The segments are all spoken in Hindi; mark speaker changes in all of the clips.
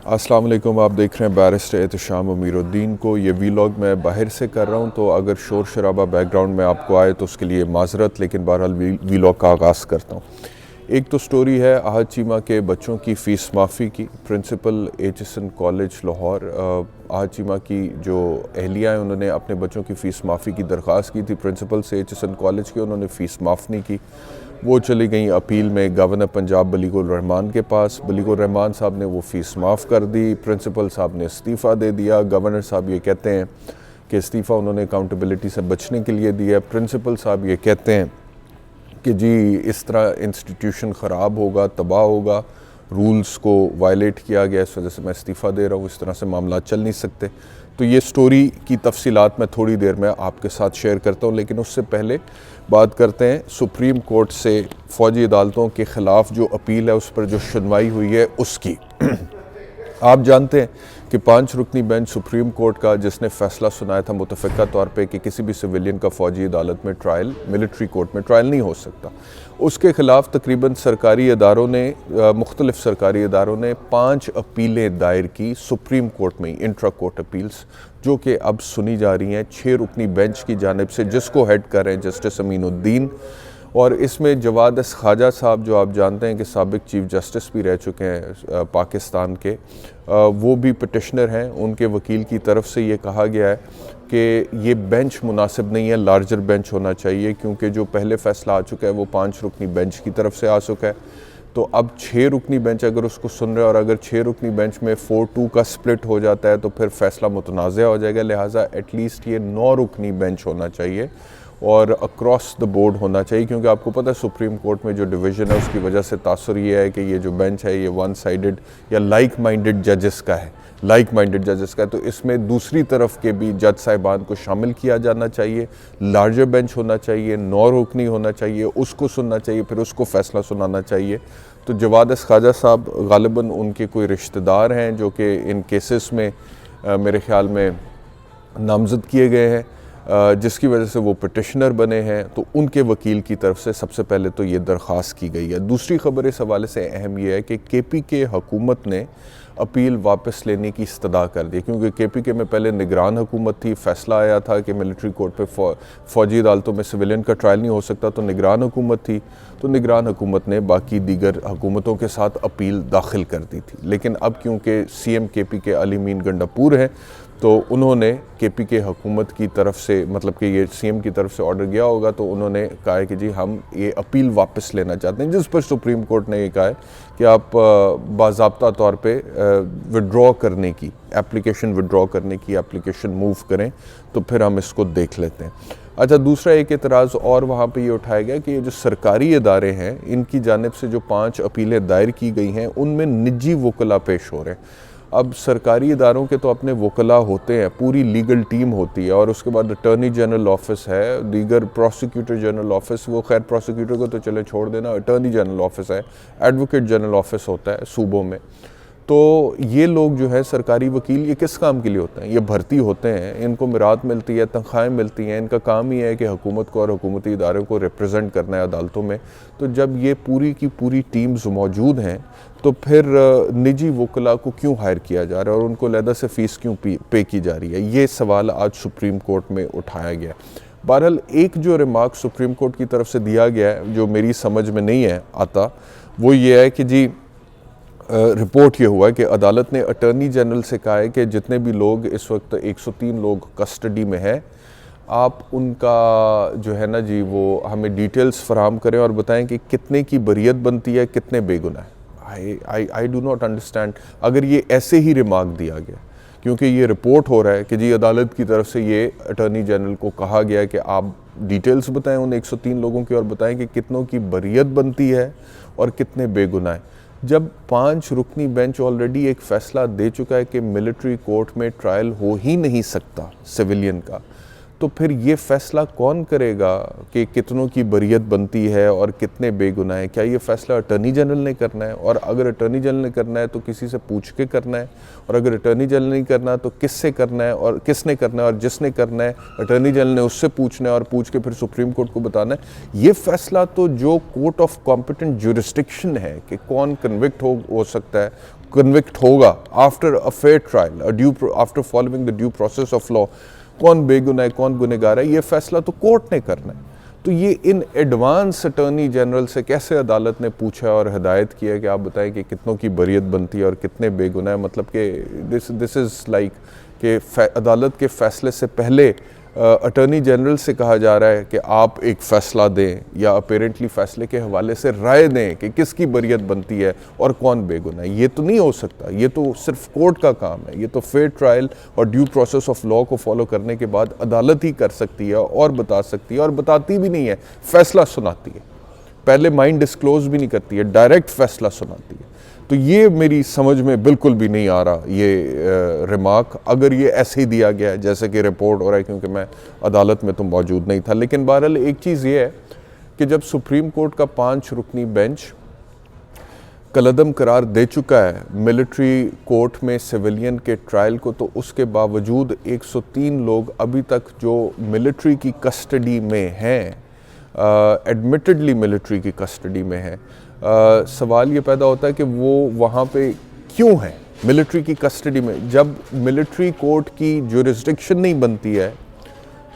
Speaker 1: अस्सलाम वालेकुम। आप देख रहे हैं बैरिस्टर एहतशाम अमीरुद्दीन को। ये वीलॉग मैं बाहर से कर रहा हूँ, तो अगर शोर शराबा बैकग्राउंड में आपको आए तो उसके लिए माजरत, लेकिन बहरहाल वीलॉग का आगाज़ करता हूँ। एक तो स्टोरी है आहद चीमा के बच्चों की फ़ीस माफ़ी की। Principal HSN college Lahore Ahad Cheema की जो अहलिया हैं, उन्होंने अपने बच्चों की फ़ीस माफ़ी की दरख्वास्त की थी प्रिंसिपल से एचएसएन कॉलेज के। उन्होंने फ़ीस माफ़ नहीं की। वो चली गई अपील में गवर्नर पंजाब बलीगुर रहमान के पास। बलीगुर रहमान साहब ने वो फ़ीस माफ़ कर दी। प्रिंसिपल साहब ने इस्तीफ़ा दे दिया। गवर्नर साहब ये कहते हैं कि इस्तीफ़ा उन्होंने अकाउंटेबिलिटी से बचने के लिए दिया। प्रिंसिपल साहब ये कहते हैं कि जी इस तरह इंस्टीट्यूशन ख़राब होगा, तबाह होगा, रूल्स को वायलेट किया गया, इस वजह से मैं इस्तीफ़ा दे रहा हूँ, इस तरह से मामला चल नहीं सकते। तो ये स्टोरी की तफसीलात मैं थोड़ी देर में आपके साथ शेयर करता हूँ, लेकिन उससे पहले बात करते हैं सुप्रीम कोर्ट से फ़ौजी अदालतों के ख़िलाफ़ जो अपील है, उस पर जो सुनवाई हुई है उसकी। आप जानते हैं कि 5 रुकनी बेंच सुप्रीम कोर्ट का, जिसने फ़ैसला सुनाया था मुतफ़िका तौर पे कि किसी भी सिविलियन का फ़ौजी अदालत में ट्रायल, मिलिट्री कोर्ट में ट्रायल नहीं हो सकता, उसके ख़िलाफ़ तकरीबन सरकारी इदारों ने, मुख्तलिफ़ सरकारी इदारों ने 5 अपीलें दायर की सुप्रीम कोर्ट में, इंट्रा कोर्ट अपील्स, जो कि अब सुनी जा रही हैं 6 रुकनी बेंच की जानिब से, जिसको हेड कर रहे हैं जस्टिस अमीनुद्दीन। और इसमें जवाद ख्वाजा साहब, जो आप जानते हैं कि साबिक चीफ़ जस्टिस भी रह चुके हैं पाकिस्तान के, वो भी पटिशनर हैं। उनके वकील की तरफ से ये कहा गया है कि ये बेंच मुनासिब नहीं है, लार्जर बेंच होना चाहिए, क्योंकि जो पहले फ़ैसला आ चुका है वो 5 रुकनी बेंच की तरफ से आ चुका है। तो अब 6 रुकनी बेंच अगर उसको सुन रहे हैं, और अगर 6 रुकनी बेंच में 4-2 का स्प्लिट हो जाता है तो फिर फ़ैसला मुतनाज़ हो जाएगा। लिहाजा एटलीस्ट ये 9 रुकनी बेंच होना चाहिए और अक्रॉस द बोर्ड होना चाहिए, क्योंकि आपको पता है सुप्रीम कोर्ट में जो डिवीज़न है उसकी वजह से तासुर ये है कि ये जो बेंच है ये वन साइडेड या लाइक माइंडेड जजेस का है, तो इसमें दूसरी तरफ के भी जज साहिबान को शामिल किया जाना चाहिए। लार्जर बेंच होना चाहिए, 9 रुकनी होना चाहिए, उसको सुनना चाहिए, फिर उसको फ़ैसला सुनाना चाहिए। तो जवाद ख्वाजा साहब गालिबन उनके कोई रिश्तेदार हैं जो कि इन केसेस में मेरे ख़्याल में नामज़द किए गए हैं, जिसकी वजह से वो पटिशनर बने हैं। तो उनके वकील की तरफ से सबसे पहले तो ये दरख्वास्त की गई है। दूसरी ख़बर इस हवाले से अहम यह है कि KPK हुकूमत ने अपील वापस लेने की इस्तदा कर दी, क्योंकि KPK में पहले निगरान हुकूमत थी। फ़ैसला आया था कि मिलिट्री कोर्ट पे फ़ौजी अदालतों में सिविलियन का ट्रायल नहीं हो सकता, तो निगरान हुकूमत थी। तो निगरान हुकूमत ने बाकी दीगर हुकूमतों के साथ अपील दाखिल कर दी थी, लेकिन अब क्योंकि CM KPK Ali mean Gandapur हैं, तो उन्होंने KPK हुकूमत की तरफ से, मतलब कि ये CM की तरफ से ऑर्डर गया होगा, तो उन्होंने कहा है कि जी हम ये अपील वापस लेना चाहते हैं, जिस पर सुप्रीम कोर्ट ने ये कहा है कि आप बाज़ाब्ता तौर पे विड्रॉ करने की एप्लीकेशन, एप्लीकेशन मूव करें, तो फिर हम इसको देख लेते हैं। अच्छा, दूसरा एक एतराज़ और वहाँ पे ये उठाया गया कि ये जो सरकारी इदारे हैं, इनकी जानिब से जो 5 अपीलें दायर की गई हैं, उनमें निजी वकला पेश हो रहे हैं। अब सरकारी इदारों के तो अपने वकला होते हैं, पूरी लीगल टीम होती है, और उसके बाद अटॉर्नी जनरल ऑफिस है, दीगर प्रोसिक्यूटर जनरल ऑफिस, वो खैर प्रोसिक्यूटर को तो चले छोड़ देना, अटॉर्नी जनरल ऑफिस है, एडवोकेट जनरल ऑफिस होता है सूबों में। तो ये लोग जो है सरकारी वकील, ये किस काम के लिए होते हैं? ये भर्ती होते हैं, इनको मिरात मिलती है, तनख्वाहें मिलती हैं, इनका काम ही है कि हुकूमत को और हुकूमती इदारों को रिप्रेजेंट करना है अदालतों में। तो जब ये पूरी की पूरी टीम्स मौजूद हैं, तो फिर निजी वकला को क्यों हायर किया जा रहा है और उनको अलहदा से फ़ीस क्यों पे की जा रही है? ये सवाल आज सुप्रीम कोर्ट में उठाया गया। बहरहाल एक जो रिमार्क सुप्रीम कोर्ट की तरफ से दिया गया है, जो मेरी समझ में नहीं है आता, वो ये है कि जी रिपोर्ट ये हुआ है कि अदालत ने अटॉर्नी जनरल से कहा है कि जितने भी लोग इस वक्त 103 लोग कस्टडी में हैं, आप उनका जो है ना जी, वो हमें डिटेल्स फराहम करें और बताएं कि कितने की बरियत बनती है, कितने बेगुनाह है। आई डू नॉट अंडरस्टैंड अगर ये ऐसे ही रिमार्क दिया गया, क्योंकि ये रिपोर्ट हो रहा है कि जी अदालत की तरफ से ये अटॉर्नी जनरल को कहा गया है कि आप डिटेल्स बताएं उन 103 लोगों की, और बताएं कि कितनों की बरियत बनती है और कितने बेगुनाह हैं। जब 5 रुकनी बेंच ऑलरेडी एक फ़ैसला दे चुका है कि मिलिट्री कोर्ट में ट्रायल हो ही नहीं सकता सिविलियन का, तो फिर ये फ़ैसला कौन करेगा कि कितनों की बरियत बनती है और कितने बेगुनाह हैं? क्या ये फ़ैसला अटॉर्नी जनरल ने करना है? और अगर अटॉर्नी जनरल ने करना है तो किसी से पूछ के करना है, और अगर अटॉर्नी जनरल नहीं करना तो किससे करना है और किसने करना है, और जिसने करना है अटॉर्नी जनरल ने उससे पूछना है, और पूछ के फिर सुप्रीम कोर्ट को बताना है। ये फ़ैसला तो जो कोर्ट ऑफ कॉम्पिटेंट जुरिस्डिक्शन है कि कौन कन्विक्ट हो सकता है, कन्विक्ट होगा after a fair trial, after following the due process of law, कौन बेगुनाह है कौन गुनहगार है, ये फैसला तो कोर्ट ने करना है। तो ये इन एडवांस अटॉर्नी जनरल से कैसे अदालत ने पूछा और हिदायत किया कि आप बताएं कि कितनों की बरियत बनती है और कितने बेगुनाह, मतलब कि दिस इज़ लाइक कि अदालत के फैसले से पहले अटॉर्नी जनरल से कहा जा रहा है कि आप एक फ़ैसला दें या अपेरेंटली फ़ैसले के हवाले से राय दें कि किसकी बरियत बनती है और कौन बेगुनाह है। ये तो नहीं हो सकता, ये तो सिर्फ कोर्ट का काम है। ये तो फेयर ट्रायल और ड्यू प्रोसेस ऑफ लॉ को फॉलो करने के बाद अदालत ही कर सकती है और बता सकती है, और बताती भी नहीं है, फ़ैसला सुनाती है। पहले माइंड डिस्क्लोज भी नहीं करती है, डायरेक्ट फ़ैसला सुनाती है। तो ये मेरी समझ में बिल्कुल भी नहीं आ रहा ये रिमार्क, अगर ये ऐसे ही दिया गया है जैसे कि रिपोर्ट हो रहा है, क्योंकि मैं अदालत में तो मौजूद नहीं था। लेकिन बहरहाल एक चीज़ ये है कि जब सुप्रीम कोर्ट का 5 रुकनी बेंच कलअदम करार दे चुका है मिलिट्री कोर्ट में सिविलियन के ट्रायल को, तो उसके बावजूद 103 लोग अभी तक जो मिलिट्री की कस्टडी में हैं, एडमिटेडली मिलिट्री की कस्टडी में है, सवाल ये पैदा होता है कि वो वहाँ पे क्यों है मिलिट्री की कस्टडी में। जब मिलिट्री कोर्ट की जुरिस्डिक्शन नहीं बनती है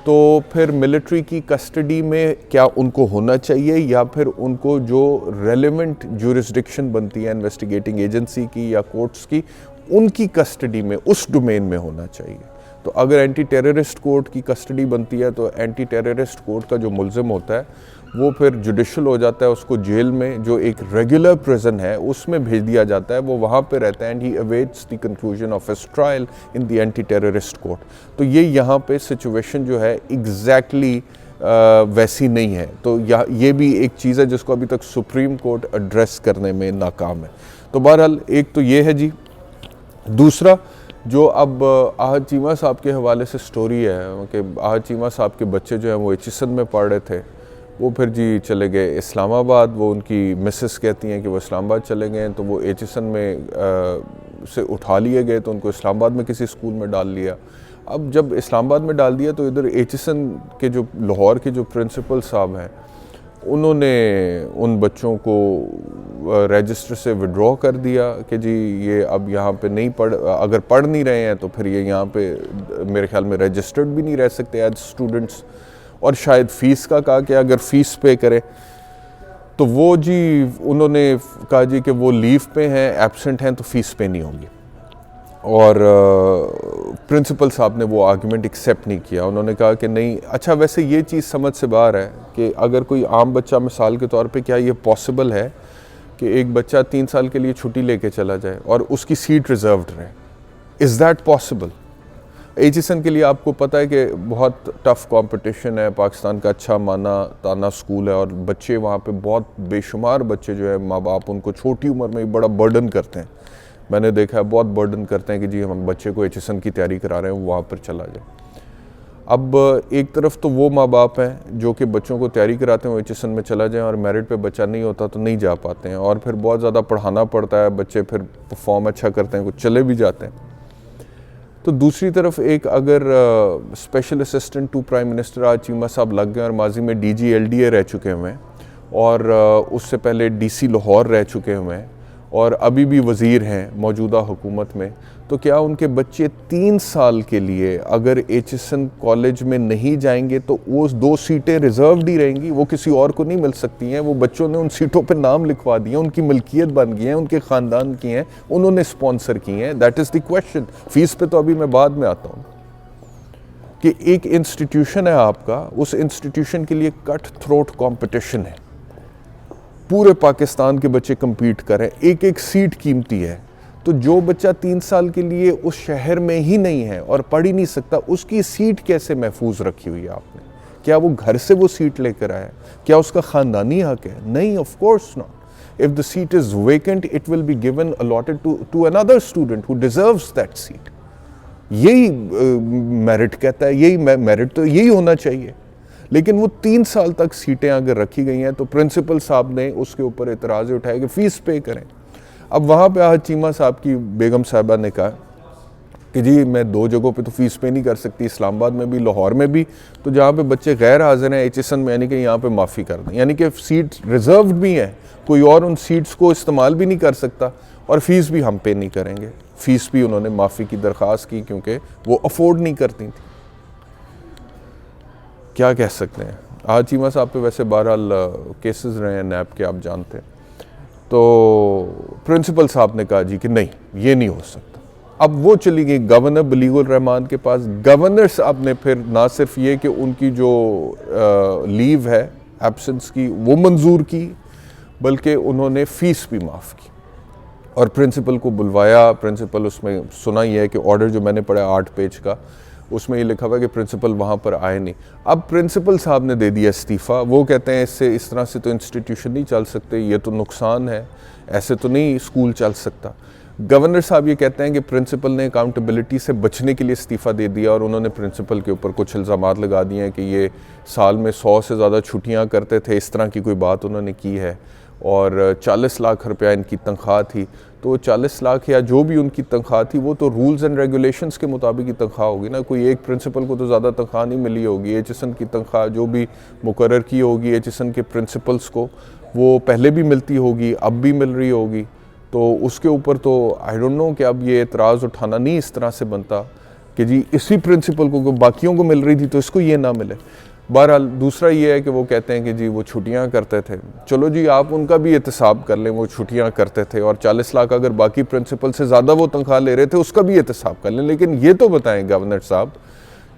Speaker 1: तो फिर मिलिट्री की कस्टडी में क्या उनको होना चाहिए, या फिर उनको जो रेलेवेंट जुरिस्डिक्शन बनती है इन्वेस्टिगेटिंग एजेंसी की या कोर्ट्स की, उनकी कस्टडी में, उस डोमेन में होना चाहिए। तो अगर एंटी टेररिस्ट कोर्ट की कस्टडी बनती है तो एंटी टेररिस्ट कोर्ट का जो मुल्ज़िम होता है वो फिर जुडिशल हो जाता है, उसको जेल में, जो एक रेगुलर प्रिजन है, उसमें भेज दिया जाता है, वो वहाँ पे रहता है, and he awaits the conclusion of his trial in the anti terrorist court. तो ये यहाँ पे सिचुएशन जो है एग्जैक्टली वैसी नहीं है। तो ये भी एक चीज़ है जिसको अभी तक सुप्रीम कोर्ट एड्रेस करने में नाकाम है। तो बहरहाल एक तो ये है जी। दूसरा, जो अब आहद चीमा साहब के हवाले से स्टोरी है कि आहद चीमा साहब के बच्चे जो हैं वो एचएसएन में पढ़ रहे थे, वो फिर जी चले गए इस्लामाबाद। वो उनकी मिसेस कहती हैं कि वो इस्लामाबाद चले गए, तो वो एचएसएन में से उठा लिए गए, तो उनको इस्लामाबाद में किसी स्कूल में डाल लिया। अब जब इस्लामाबाद में डाल दिया तो इधर एचएसएन के जो लाहौर के जो प्रिंसिपल साहब हैं, उन्होंने उन बच्चों को रजिस्टर से विड्रॉ कर दिया कि जी ये अब यहाँ पे नहीं अगर पढ़ नहीं रहे हैं तो फिर ये यहाँ पे मेरे ख्याल में रजिस्टर्ड भी नहीं रह सकते एज स्टूडेंट्स। और शायद फ़ीस का कहा कि अगर फ़ीस पे करें तो वो जी उन्होंने कहा जी कि वो लीव पे हैं, एब्सेंट हैं, तो फ़ीस पे नहीं होगी। और प्रिंसिपल साहब ने वो आर्गुमेंट एक्सेप्ट नहीं किया। उन्होंने कहा कि नहीं, अच्छा वैसे ये चीज़ समझ से बाहर है कि अगर कोई आम बच्चा, मिसाल के तौर पे, क्या ये पॉसिबल है कि एक बच्चा 3 साल के लिए छुट्टी लेके चला जाए और उसकी सीट रिजर्व्ड रहे? Is that possible? एचएसएन के लिए आपको पता है कि बहुत टफ़ कंपटीशन है, पाकिस्तान का अच्छा माना ताना स्कूल है, और बच्चे वहाँ पे बहुत बेशुमार बच्चे जो है, माँ बाप उनको छोटी उम्र में ही बड़ा बर्डन करते हैं। मैंने देखा है बहुत बर्डन करते हैं कि जी हम बच्चे को एचएसएन की तैयारी करा रहे हैं, वो वहाँ पर चला जाए। अब एक तरफ तो वो माँ बाप हैं जो कि बच्चों को तैयारी कराते हैं वो एचएसएन में चला जाएं, और मेरिट पे बच्चा नहीं होता तो नहीं जा पाते हैं, और फिर बहुत ज़्यादा पढ़ाना पड़ता है, बच्चे फिर परफॉर्म अच्छा करते हैं, कुछ चले भी जाते हैं। तो दूसरी तरफ एक अगर special assistant to prime minister आज चीमा साहब लग गए और माजी में डीजी एलडीए रह चुके हुए हैं, और उससे पहले डीसी लाहौर रह चुके हुए हैं, और अभी भी वज़ीर हैं मौजूदा हुकूमत में, तो क्या उनके बच्चे 3 साल के लिए अगर एचएसएन कॉलेज में नहीं जाएंगे तो वो 2 सीटें रिजर्व्ड ही रहेंगी, वो किसी और को नहीं मिल सकती हैं? वो बच्चों ने उन सीटों पे नाम लिखवा दिए, उनकी मिल्कियत बन गई है, उनके ख़ानदान की हैं, उन्होंने स्पॉन्सर की हैं। That is the question. Fees पे तो अभी मैं बाद में आता हूँ कि एक इंस्टीट्यूशन है आपका, उस इंस्टीट्यूशन के लिए कट थ्रोट कॉम्पिटिशन है, पूरे पाकिस्तान के बच्चे compete करें, एक एक सीट कीमती है। तो जो बच्चा 3 साल के लिए उस शहर में ही नहीं है और पढ़ ही नहीं सकता, उसकी सीट कैसे महफूज रखी हुई है आपने? क्या वो घर से वो सीट लेकर आया? क्या उसका ख़ानदानी हक है? नहीं, of course not. If the seat is vacant it will be given allotted to another student who deserves that seat. यही मेरिट कहता है, यही मेरिट तो यही होना चाहिए। लेकिन वो 3 साल तक सीटें अगर रखी गई हैं तो प्रिंसिपल साहब ने उसके ऊपर एतराज़ उठाया कि फ़ीस पे करें। अब वहाँ पे आहद चीमा साहब की बेगम साहिबा ने कहा कि जी मैं 2 जगहों पे तो फ़ीस पे नहीं कर सकती, इस्लामाबाद में भी, लाहौर में भी, तो जहाँ पे बच्चे गैर हाज़िर हैं एचएसएन में, यानी कि यहाँ पे माफ़ी कर दें, यानी कि सीट रिज़र्व्ड भी हैं, कोई और उन सीट्स को इस्तेमाल भी नहीं कर सकता और फ़ीस भी हम पे नहीं करेंगे। फ़ीस भी उन्होंने माफ़ी की दरख्वास्त की क्योंकि वो अफोर्ड नहीं करती थी। क्या कह सकते हैं। आज चीमा साहब पे वैसे बहरहाल केसेस रहे हैं नैब के, आप जानते हैं। तो प्रिंसिपल साहब ने कहा जी कि नहीं, ये नहीं हो सकता। अब वो चली गई गवर्नर बलीगुर रहमान के पास। गवर्नर साहब ने फिर ना सिर्फ ये कि उनकी जो लीव है एब्सेंस की वो मंजूर की, बल्कि उन्होंने फ़ीस भी माफ़ की और प्रिंसिपल को बुलवाया। प्रिंसिपल, उसमें सुना ही है कि ऑर्डर जो मैंने पढ़ा 8 पेज का, उसमें ये लिखा हुआ है कि प्रिंसिपल वहाँ पर आए नहीं। अब प्रिंसिपल साहब ने दे दिया इस्तीफ़ा। वो कहते हैं इससे, इस तरह से तो इंस्टीट्यूशन नहीं चल सकते, ये तो नुकसान है, ऐसे तो नहीं स्कूल चल सकता। गवर्नर साहब ये कहते हैं कि प्रिंसिपल ने अकाउंटेबिलिटी से बचने के लिए इस्तीफ़ा दे दिया और उन्होंने प्रिंसिपल के ऊपर कुछ इल्ज़ामात लगा दिए हैं कि ये साल में 100 से ज़्यादा छुट्टियाँ करते थे, इस तरह की कोई बात उन्होंने की है। और 40 लाख रुपया इनकी तनख्वाह थी, तो 40 लाख या जो भी उनकी तनख्वाह थी वो तो रूल्स एंड रेगुलेशंस के मुताबिक ही तनख्वाह होगी ना। कोई एक प्रिंसिपल को तो ज़्यादा तनख्वाह नहीं मिली होगी। एचएसएन की तनख्वाह जो भी मुकर्रर की होगी एचएसएन के प्रिंसिपल्स को, वो पहले भी मिलती होगी, अब भी मिल रही होगी। तो उसके ऊपर तो आई डोंट नो कि अब ये एतराज़ उठाना नहीं इस तरह से बनता कि जी इसी प्रिंसिपल को बाकियों को मिल रही थी तो इसको ये ना मिले। बहरहाल दूसरा ये है कि वो कहते हैं कि जी वो छुट्टियां करते थे। चलो जी, आप उनका भी एहतसाब कर लें, वो छुट्टियां करते थे और 40 लाख अगर बाकी प्रिंसिपल से ज़्यादा वो तनख्वाह ले रहे थे उसका भी एहतसाब कर लें। लेकिन ये तो बताएं गवर्नर साहब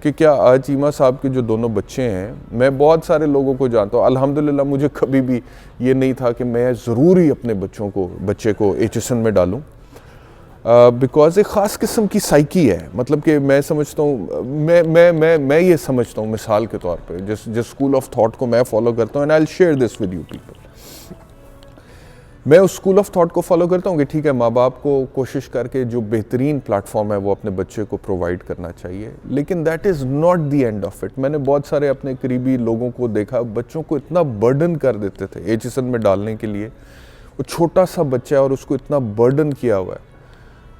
Speaker 1: कि क्या आज चीमा साहब के जो दोनों बच्चे हैं, मैं बहुत सारे लोगों को जानता हूँ, अल्हम्दुलिल्लाह मुझे कभी भी ये नहीं था कि मैं ज़रूर ही अपने बच्चे को एचएसएन में डालूँ, बिकॉज एक ख़ास किस्म की साइकी है। मतलब कि मैं समझता हूँ, मैं ये समझता हूँ मिसाल के तौर पे जिस स्कूल ऑफ थॉट को मैं फॉलो करता हूँ, and I will share this with you people. मैं उस स्कूल ऑफ थॉट को फॉलो करता हूँ कि ठीक है, माँ बाप को कोशिश करके जो बेहतरीन प्लेटफॉर्म है वो अपने बच्चे को प्रोवाइड करना चाहिए, लेकिन that is not the end of it. मैंने बहुत सारे अपने करीबी लोगों को देखा, बच्चों को इतना बर्डन कर देते थे एचएसएन में डालने के लिए। वो छोटा सा बच्चा है और उसको इतना बर्डन किया हुआ है।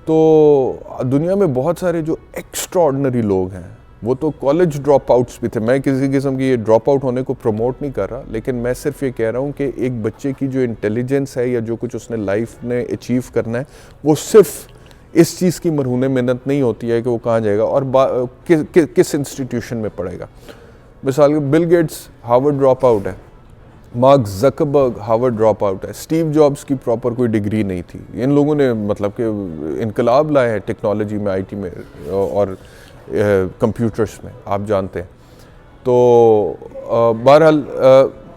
Speaker 1: तो दुनिया में बहुत सारे जो एक्स्ट्राऑर्डिनरी लोग हैं, वो तो कॉलेज ड्रॉप आउट्स भी थे। मैं किसी किस्म की ये ड्रॉप आउट होने को प्रमोट नहीं कर रहा, लेकिन मैं सिर्फ ये कह रहा हूँ कि एक बच्चे की जो इंटेलिजेंस है या जो कुछ उसने लाइफ में अचीव करना है, वो सिर्फ इस चीज़ की मरहूने मेहनत नहीं होती है कि वो कहाँ जाएगा और किस इंस्टीट्यूशन में पढ़ेगा। मिसाल Bill Gates Harvard drop out है, Mark Zuckerberg Harvard drop out है, स्टीव जॉब्स की प्रॉपर कोई डिग्री नहीं थी। इन लोगों ने मतलब कि इनकलाब लाए हैं टेक्नोलॉजी में, आईटी में और कंप्यूटर्स में, आप जानते हैं। तो बहरहाल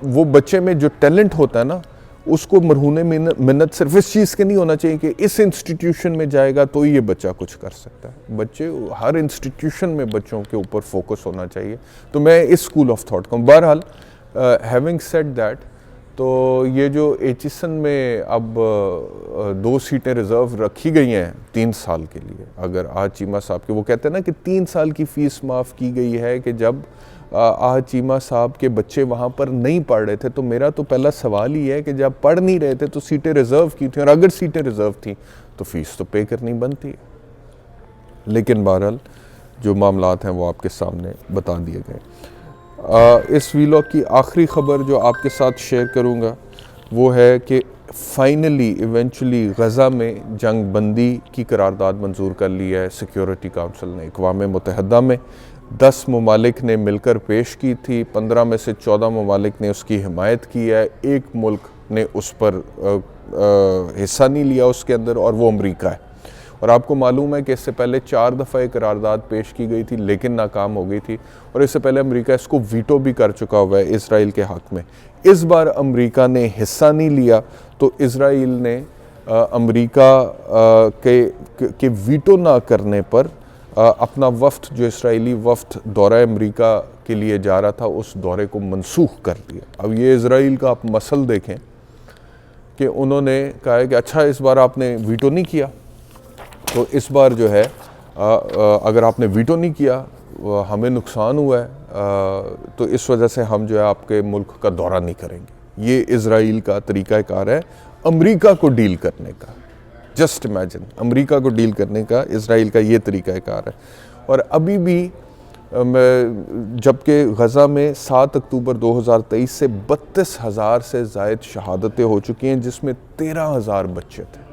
Speaker 1: वो बच्चे में जो टैलेंट होता है ना, उसको मरहूने मिन्नत सिर्फ इस चीज़ के नहीं होना चाहिए कि इस इंस्टीट्यूशन में जाएगा तो ये बच्चा कुछ कर सकता है। बच्चे हर इंस्टीट्यूशन में बच्चों के ऊपर फोकस होना चाहिए। तो मैं इस स्कूल ऑफ थॉट का हूँ। बहरहाल हैविंग सेड दैट, तो ये जो एचएसएन में अब 2 सीटें रिज़र्व रखी गई हैं 3 साल के लिए, अगर आज चीमा साहब के, वो कहते हैं ना कि 3 साल की फ़ीस माफ़ की गई है कि जब आज चीमा साहब के बच्चे वहाँ पर नहीं पढ़ रहे थे। तो मेरा तो पहला सवाल ही है कि जब पढ़ नहीं रहे थे तो सीटें रिज़र्व की थी, और अगर सीटें रिज़र्व थी तो फ़ीस तो पे करनी बनती है। लेकिन बहरहाल जो मामलात हैं वो आपके सामने बता दिए गए। इस वीलॉग की आखिरी ख़बर जो आपके साथ शेयर करूँगा वो है कि फाइनली इवेंचुअली गज़ा में जंग बंदी की करारदाद मंजूर कर ली है सिक्योरिटी काउंसिल ने। अक़वाम मुत्तहिदा में 10 ममालिक ने मिलकर पेश की थी, 15 में से 14 ममालिक ने उसकी हिमायत की है, एक मुल्क ने उस पर हिस्सा नहीं लिया उसके अंदर, और वो अमरीका है। और आपको मालूम है कि इससे पहले 4 दफ़ा एक करारदाद पेश की गई थी लेकिन नाकाम हो गई थी, और इससे पहले अमेरिका इसको वीटो भी कर चुका हुआ है इसराइल के हक़ में। इस बार अमेरिका ने हिस्सा नहीं लिया तो इसराइल ने अमेरिका के वीटो ना करने पर अपना वफ़द, जो इसराइली वफ़द दौरा अमेरिका के लिए जा रहा था, उस दौरे को मनसूख कर दिया। अब ये इसराइल का आप मसल देखें कि उन्होंने कहा है कि अच्छा इस बार आपने वीटो नहीं किया, तो इस बार जो है अगर आपने वीटो नहीं किया, हमें नुकसान हुआ है, तो इस वजह से हम जो है आपके मुल्क का दौरा नहीं करेंगे। ये इज़राइल का तरीक़ाकार है अमेरिका को डील करने का। जस्ट इमेजिन, अमेरिका को डील करने का इसराइल का ये तरीक़ाकार है। और अभी भी जबकि गज़ा में 7 अक्टूबर 2023 से 32,000 से ज़ायद शहादतें हो चुकी हैं, जिसमें 13,000 बच्चे थे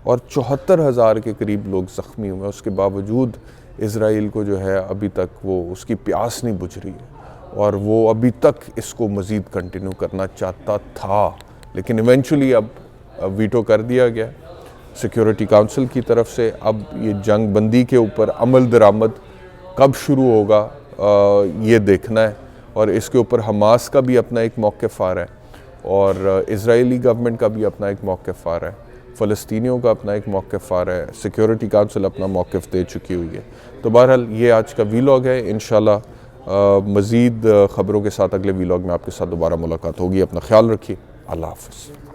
Speaker 1: और 74,000 के करीब लोग ज़ख्मी हुए। उसके बावजूद इसराइल को जो है अभी तक वो उसकी प्यास नहीं बुझ रही है और वो अभी तक इसको मज़ीद कंटिन्यू करना चाहता था, लेकिन इवेंचुअली अब वीटो कर दिया गया सिक्योरिटी काउंसिल की तरफ से। अब ये जंग बंदी के ऊपर अमल दरामद कब शुरू होगा ये देखना है, और इसके ऊपर हमास का भी अपना एक मौक़िफ़ आ रहा है और इज़राइली गवर्नमेंट का भी अपना एक मौक़िफ़ आ रहा है, फ़लस्तीनियों का अपना एक मौक़िफ़ आ रहा है, सिक्योरिटी काउंसिल अपना मौक़िफ़ दे चुकी हुई है। तो बहरहाल ये आज का वीलॉग है। इंशाल्लाह मज़ीद ख़बरों के साथ अगले वीलॉग में आपके साथ दोबारा मुलाकात होगी। अपना ख्याल रखिए। अल्लाह हाफ़िज़।